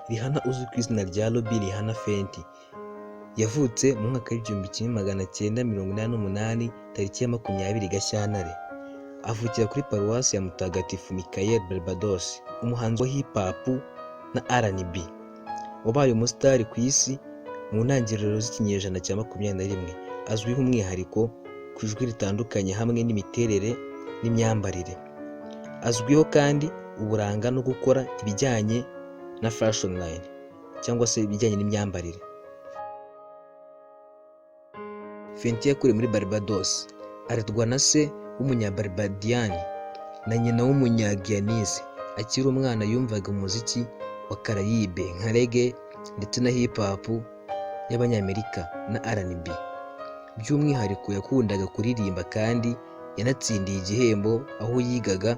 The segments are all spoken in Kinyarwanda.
Rihanna uzwi ku izina rya Rihanna Fenty yavutse mu mwaka w'1988 tariki ya 20 Gashyantare. Avukira kuri paruwasi ya Mutagatifu Michael Barbados, umuhanzi wa hip hop na R&B wabaye umusitari ku isi mu ntangiriro z'ikinyejana cya 21. Azwiho umwihariko ku ijwi ritandukanye hamwe n'imiterere n'imyambarire. Azwiho kandi uburanga no gukora ibijyanye na fashion line cyangwa se ibijyanye n'imyambarire. Fenty yakuriye muri Barbados, arerwa na se w'umunyabarbadian na nyina w'umunyaguyanaise. Akiri umwana yumvaga umuziki wa Caraïbe nka reggae ndetse na hip hop y'Abanyamerika na R&B. By'umwihariko yakundaga kuririmba kandi yanatsindiye igihembo aho yigaga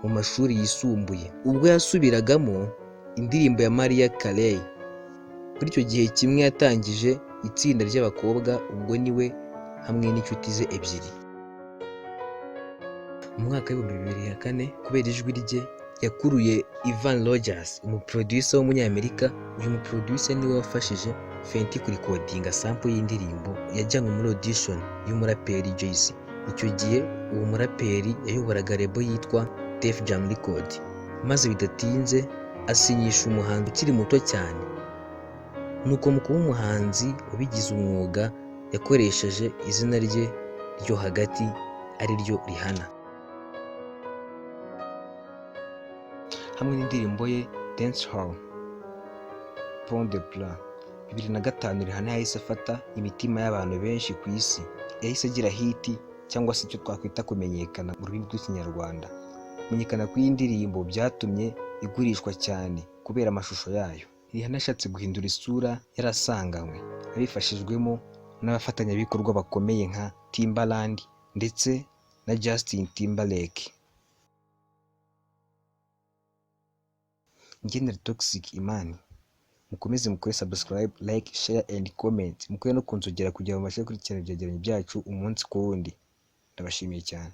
mu mashuri yisumbuye ubwo yasubiragamo indirimbo ya Mariah Carey. Kuri icyo gihe kimwe yatangije itsinda ry'abakobwa ubwo niwe hamwe n'inshuti ze ebyiri. Mu mwaka w'2004 kubera ijwi rye yakuruye Ivan Rogers, umuproducer w'umunyamerika. Uyu muproducer niwe wafashije Fenty kurikodinga sample y'indirimbo yajyanywe muri audition y'umuraperi Igice. Icyo gihe uwo muraperi yayoboraga label yitwa Def Jam Record, maze bidatinze asinyisha umuhanzi ukiri muto cyane. Nuko mu kuba umuhanzi wabigize umwuga yakoresheje izina rye ryo hagati ari ryo Rihanna. Hamwe n'indirimbo ye Dance Hall Pon de Pla 2005, Rihanna yahise afata imitima y'abantu benshi ku isi. Yahise agira hiti cyangwa se icyo twakwita kumenyekana mu rurimi rw'ikinyarwanda. Kumenyekana kw'iyi ndirimbo byatumye igurishwa cyane kubera amashusho yayo. Rihanna yashatse guhindura isura yarasanganywe abifashijwemo n'abafatanyabikorwa bakomeye nka Timbaland ndetse na Justin Timberlake. Ngenera Toxic Imani, mukomeze mukore subscribe, like, share and comment, mukore no kunzogera kugira ngo mubashe gukurikirana ibyegeranyo byacu umunsi ku wundi. Ndabashimiye cyane.